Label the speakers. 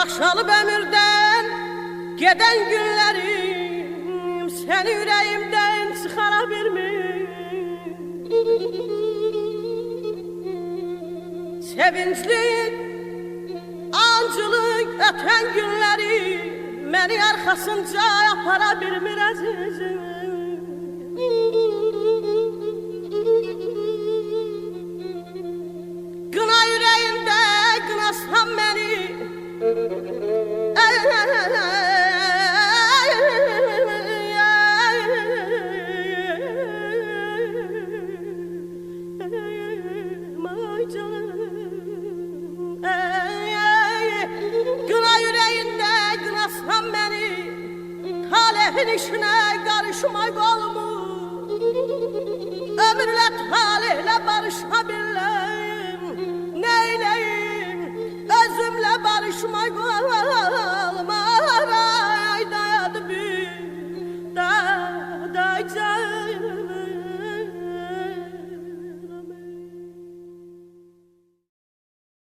Speaker 1: Başalıp ömürden geden günlerim seni yüreğimden çıkara bilmir. Sevinçli, ancılık öten günleri beni arkasınca yapara bilmir azizim. Gına yüreğinde gınasan beni, gına yüreğinde gınasan beni, talehin işine karışma kolumu, ömürle talihle barışma billah.